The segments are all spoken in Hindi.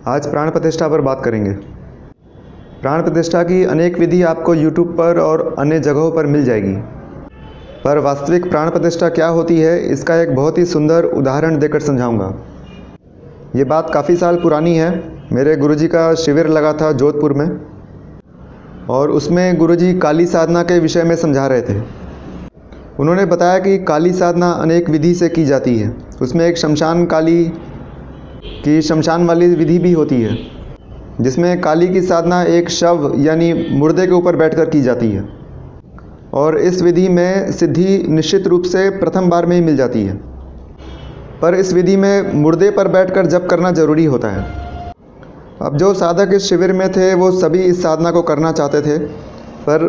आज प्राण प्रतिष्ठा पर बात करेंगे। प्राण प्रतिष्ठा की अनेक विधि आपको YouTube पर और अन्य जगहों पर मिल जाएगी, पर वास्तविक प्राण प्रतिष्ठा क्या होती है इसका एक बहुत ही सुंदर उदाहरण देकर समझाऊंगा। ये बात काफ़ी साल पुरानी है। मेरे गुरुजी का शिविर लगा था जोधपुर में, और उसमें गुरुजी काली साधना के विषय में समझा रहे थे। उन्होंने बताया कि काली साधना अनेक विधि से की जाती है। उसमें एक शमशान वाली विधि भी होती है, जिसमें काली की साधना एक शव यानी मुर्दे के ऊपर बैठकर की जाती है, और इस विधि में सिद्धि निश्चित रूप से प्रथम बार में ही मिल जाती है। पर इस विधि में मुर्दे पर बैठकर जप करना जरूरी होता है। अब जो साधक इस शिविर में थे वो सभी इस साधना को करना चाहते थे, पर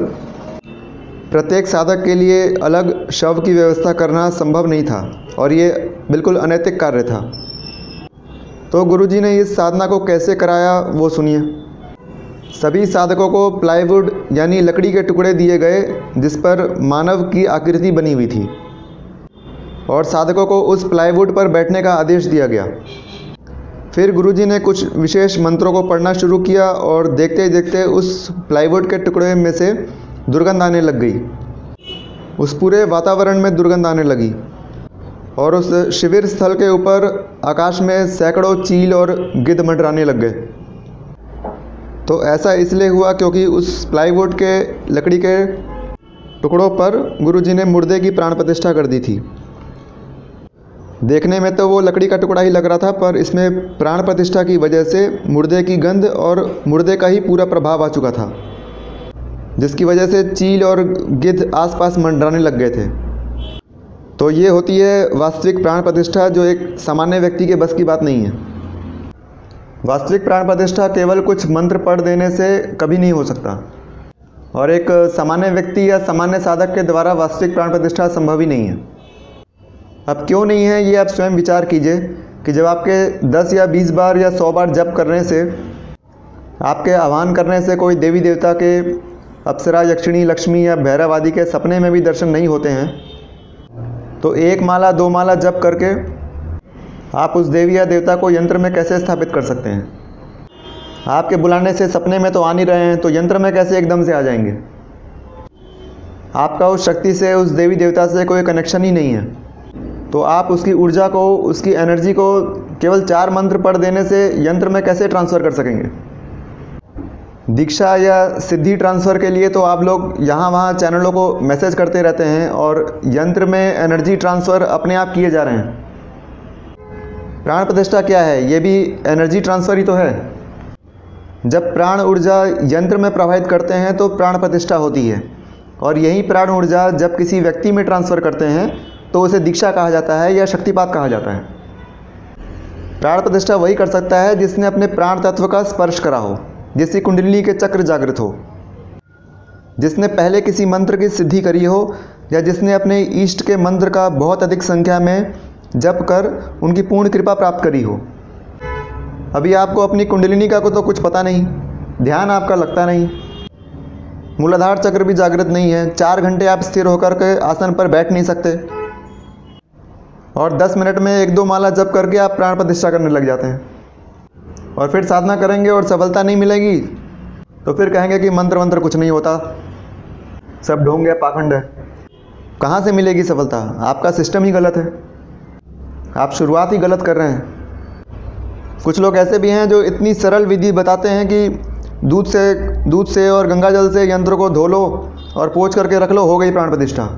प्रत्येक साधक के लिए अलग शव की व्यवस्था करना संभव नहीं था, और ये बिल्कुल अनैतिक कार्य था। तो गुरुजी ने इस साधना को कैसे कराया वो सुनिए। सभी साधकों को प्लाईवुड यानी लकड़ी के टुकड़े दिए गए, जिस पर मानव की आकृति बनी हुई थी, और साधकों को उस प्लाईवुड पर बैठने का आदेश दिया गया। फिर गुरुजी ने कुछ विशेष मंत्रों को पढ़ना शुरू किया, और देखते ही देखते उस प्लाईवुड के टुकड़े में से दुर्गंध आने लग गई। उस पूरे वातावरण में दुर्गंध आने लगी, और उस शिविर स्थल के ऊपर आकाश में सैकड़ों चील और गिद्ध मंडराने लग गए। तो ऐसा इसलिए हुआ क्योंकि उस प्लाईवुड के लकड़ी के टुकड़ों पर गुरुजी ने मुर्दे की प्राण प्रतिष्ठा कर दी थी। देखने में तो वो लकड़ी का टुकड़ा ही लग रहा था, पर इसमें प्राण प्रतिष्ठा की वजह से मुर्दे की गंध और मुर्दे का ही पूरा प्रभाव आ चुका था, जिसकी वजह से चील और गिद्ध आसपास मंडराने लग गए थे। तो ये होती है वास्तविक प्राण प्रतिष्ठा, जो एक सामान्य व्यक्ति के बस की बात नहीं है। वास्तविक प्राण प्रतिष्ठा केवल कुछ मंत्र पढ़ देने से कभी नहीं हो सकता, और एक सामान्य व्यक्ति या सामान्य साधक के द्वारा वास्तविक प्राण प्रतिष्ठा संभव ही नहीं है। अब क्यों नहीं है ये आप स्वयं विचार कीजिए कि जब आपके 10 या 20 बार या 100 बार जप करने से, आपके आह्वान करने से कोई देवी देवता के, अप्सरा, यक्षिणी, लक्ष्मी या भैरव आदि के सपने में भी दर्शन नहीं होते हैं, तो 1 माला 2 माला जप करके आप उस देवी या देवता को यंत्र में कैसे स्थापित कर सकते हैं? आपके बुलाने से सपने में तो आ नहीं रहे हैं, तो यंत्र में कैसे एकदम से आ जाएंगे? आपका उस शक्ति से, उस देवी देवता से कोई कनेक्शन ही नहीं है, तो आप उसकी ऊर्जा को, उसकी एनर्जी को केवल 4 मंत्र पढ़ देने से यंत्र में कैसे ट्रांसफ़र कर सकेंगे? दीक्षा या सिद्धि ट्रांसफ़र के लिए तो आप लोग यहाँ वहाँ चैनलों को मैसेज करते रहते हैं, और यंत्र में एनर्जी ट्रांसफ़र अपने आप किए जा रहे हैं। प्राण प्रतिष्ठा क्या है? ये भी एनर्जी ट्रांसफ़र ही तो है। जब प्राण ऊर्जा यंत्र में प्रवाहित करते हैं तो प्राण प्रतिष्ठा होती है, और यही प्राण ऊर्जा जब किसी व्यक्ति में ट्रांसफ़र करते हैं तो उसे दीक्षा कहा जाता है या शक्तिपात कहा जाता है। प्राण प्रतिष्ठा वही कर सकता है जिसने अपने प्राण तत्व का स्पर्श करा हो, जिसकी कुंडलिनी के चक्र जागृत हो, जिसने पहले किसी मंत्र की सिद्धि करी हो, या जिसने अपने इष्ट के मंत्र का बहुत अधिक संख्या में जप कर उनकी पूर्ण कृपा प्राप्त करी हो। अभी आपको अपनी कुंडलिनी का को तो कुछ पता नहीं, ध्यान आपका लगता नहीं, मूलाधार चक्र भी जागृत नहीं है, 4 घंटे आप स्थिर होकर के आसन पर बैठ नहीं सकते, और 10 मिनट में 1-2 माला जप करके आप प्राण प्रतिष्ठा करने लग जाते हैं। और फिर साधना करेंगे और सफलता नहीं मिलेगी तो फिर कहेंगे कि मंत्र वंत्र कुछ नहीं होता, सब ढोंग है, पाखंड है। कहाँ से मिलेगी सफलता? आपका सिस्टम ही गलत है, आप शुरुआत ही गलत कर रहे हैं। कुछ लोग ऐसे भी हैं जो इतनी सरल विधि बताते हैं कि दूध से और गंगा जल से यंत्र को धो लो और पोंछ करके रख लो, हो गई प्राण प्रतिष्ठा।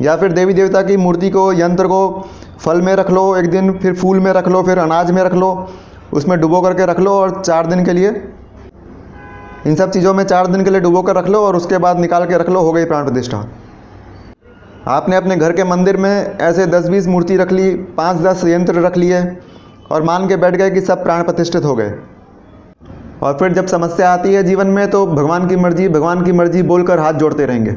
या फिर देवी देवता की मूर्ति को, यंत्र को फल में रख लो एक दिन, फिर फूल में रख लो, फिर अनाज में रख लो, उसमें डुबो करके रख लो, और 4 दिन के लिए, इन सब चीज़ों में 4 दिन के लिए डुबो कर रख लो, और उसके बाद निकाल के रख लो, हो गई प्राण प्रतिष्ठा। आपने अपने घर के मंदिर में ऐसे 10-20 मूर्ति रख ली, 5-10 यंत्र रख लिए, और मान के बैठ गए कि सब प्राण प्रतिष्ठित हो गए। और फिर जब समस्या आती है जीवन में तो भगवान की मर्जी बोलकर हाथ जोड़ते रहेंगे।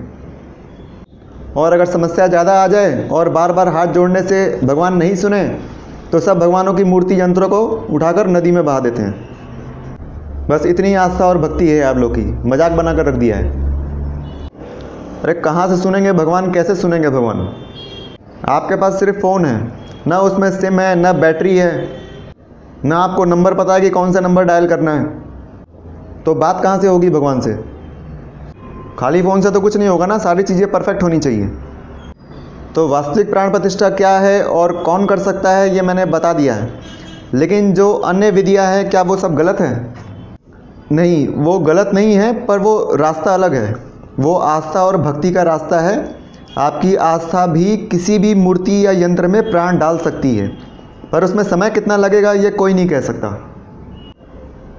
और अगर समस्या ज़्यादा आ जाए और बार बार हाथ जोड़ने से भगवान नहीं सुने तो सब भगवानों की मूर्ति यंत्रों को उठाकर नदी में बहा देते हैं। बस इतनी आस्था और भक्ति है आप लोग की, मजाक बनाकर रख दिया है। अरे कहाँ से सुनेंगे भगवान, कैसे सुनेंगे भगवान? आपके पास सिर्फ फ़ोन है, ना उसमें सिम है, ना बैटरी है, ना आपको नंबर पता है कि कौन सा नंबर डायल करना है, तो बात कहाँ से होगी भगवान से? खाली फ़ोन से तो कुछ नहीं होगा ना, सारी चीज़ें परफेक्ट होनी चाहिए। तो वास्तविक प्राण प्रतिष्ठा क्या है और कौन कर सकता है ये मैंने बता दिया है, लेकिन जो अन्य विधियाँ हैं क्या वो सब गलत हैं? नहीं, वो गलत नहीं है, पर वो रास्ता अलग है। वो आस्था और भक्ति का रास्ता है। आपकी आस्था भी किसी भी मूर्ति या यंत्र में प्राण डाल सकती है, पर उसमें समय कितना लगेगा ये कोई नहीं कह सकता।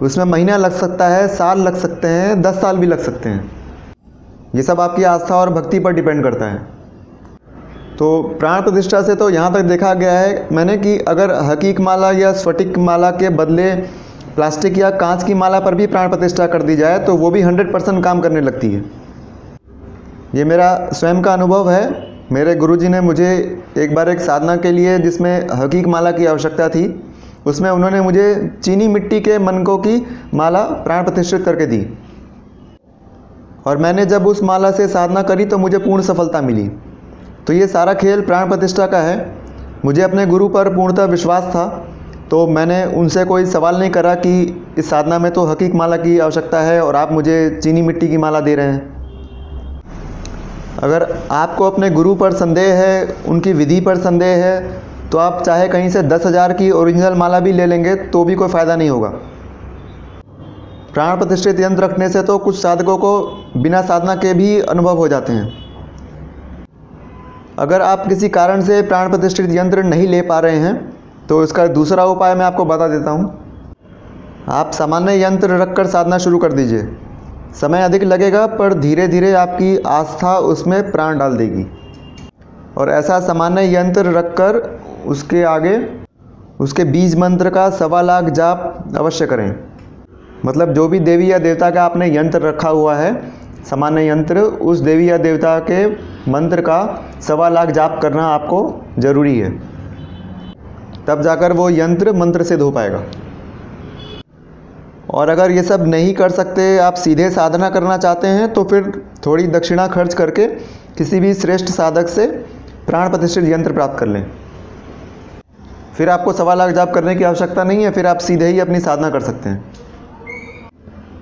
उसमें महीना लग सकता है, साल लग सकते हैं, 10 साल भी लग सकते हैं। ये सब आपकी आस्था और भक्ति पर डिपेंड करता है। तो प्राण प्रतिष्ठा से तो यहाँ तक देखा गया है मैंने कि अगर हकीक माला या स्फटिक माला के बदले प्लास्टिक या कांच की माला पर भी प्राण प्रतिष्ठा कर दी जाए तो वो भी 100% काम करने लगती है। ये मेरा स्वयं का अनुभव है। मेरे गुरुजी ने मुझे एक बार एक साधना के लिए जिसमें हकीक माला की आवश्यकता थी, उसमें उन्होंने मुझे चीनी मिट्टी के मनकों की माला प्राण प्रतिष्ठित करके दी, और मैंने जब उस माला से साधना करी तो मुझे पूर्ण सफलता मिली। तो ये सारा खेल प्राण प्रतिष्ठा का है। मुझे अपने गुरु पर पूर्णतः विश्वास था, तो मैंने उनसे कोई सवाल नहीं करा कि इस साधना में तो हकीक माला की आवश्यकता है और आप मुझे चीनी मिट्टी की माला दे रहे हैं। अगर आपको अपने गुरु पर संदेह है, उनकी विधि पर संदेह है, तो आप चाहे कहीं से 10,000 की ओरिजिनल माला भी ले लेंगे तो भी कोई फ़ायदा नहीं होगा। प्राण प्रतिष्ठित यंत्र रखने से तो कुछ साधकों को बिना साधना के भी अनुभव हो जाते हैं। अगर आप किसी कारण से प्राण प्रतिष्ठित यंत्र नहीं ले पा रहे हैं तो इसका दूसरा उपाय मैं आपको बता देता हूँ। आप सामान्य यंत्र रखकर साधना शुरू कर दीजिए। समय अधिक लगेगा, पर धीरे धीरे आपकी आस्था उसमें प्राण डाल देगी। और ऐसा सामान्य यंत्र रखकर उसके आगे उसके बीज मंत्र का 1.25 लाख जाप अवश्य करें। मतलब जो भी देवी या देवता का आपने यंत्र रखा हुआ है, सामान्य यंत्र, उस देवी या देवता के मंत्र का 1.25 लाख जाप करना आपको ज़रूरी है। तब जाकर वो यंत्र मंत्र सिद्ध हो पाएगा। और अगर ये सब नहीं कर सकते, आप सीधे साधना करना चाहते हैं, तो फिर थोड़ी दक्षिणा खर्च करके किसी भी श्रेष्ठ साधक से प्राण प्रतिष्ठित यंत्र प्राप्त कर लें। फिर आपको 1.25 लाख जाप करने की आवश्यकता नहीं है, फिर आप सीधे ही अपनी साधना कर सकते हैं।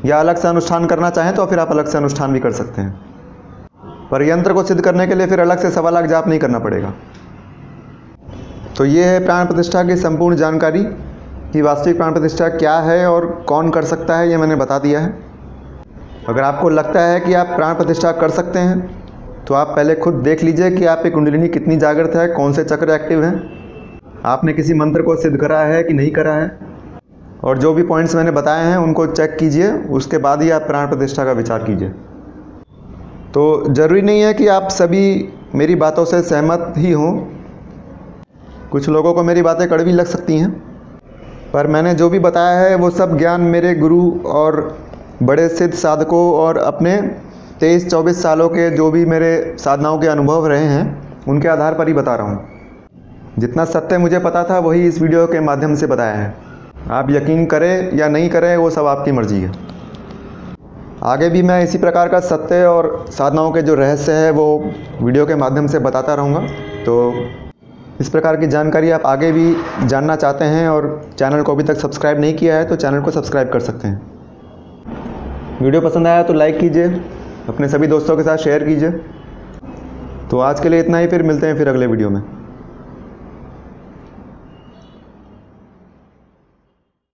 या अलग से अनुष्ठान करना चाहें तो फिर आप अलग से अनुष्ठान भी कर सकते हैं, पर यंत्र को सिद्ध करने के लिए फिर अलग से 1.25 लाख जाप नहीं करना पड़ेगा। तो ये है प्राण प्रतिष्ठा की संपूर्ण जानकारी कि वास्तविक प्राण प्रतिष्ठा क्या है और कौन कर सकता है, ये मैंने बता दिया है। अगर आपको लगता है कि आप प्राण प्रतिष्ठा कर सकते हैं तो आप पहले खुद देख लीजिए कि आपकी कुंडलिनी कितनी जागृत है, कौन से चक्र एक्टिव हैं, आपने किसी मंत्र को सिद्ध करा है कि नहीं करा है, और जो भी पॉइंट्स मैंने बताए हैं उनको चेक कीजिए। उसके बाद ही आप प्राण प्रतिष्ठा का विचार कीजिए। तो ज़रूरी नहीं है कि आप सभी मेरी बातों से सहमत ही हों। कुछ लोगों को मेरी बातें कड़वी लग सकती हैं, पर मैंने जो भी बताया है वो सब ज्ञान मेरे गुरु और बड़े सिद्ध साधकों और अपने 23-24 सालों के जो भी मेरे साधनाओं के अनुभव रहे हैं उनके आधार पर ही बता रहा हूँ। जितना सत्य मुझे पता था वही इस वीडियो के माध्यम से बताया है। आप यकीन करें या नहीं करें वो सब आपकी मर्ज़ी है। आगे भी मैं इसी प्रकार का सत्य और साधनाओं के जो रहस्य है वो वीडियो के माध्यम से बताता रहूँगा। तो इस प्रकार की जानकारी आप आगे भी जानना चाहते हैं और चैनल को अभी तक सब्सक्राइब नहीं किया है तो चैनल को सब्सक्राइब कर सकते हैं। वीडियो पसंद आया तो लाइक कीजिए, अपने सभी दोस्तों के साथ शेयर कीजिए। तो आज के लिए इतना ही, फिर मिलते हैं फिर अगले वीडियो में।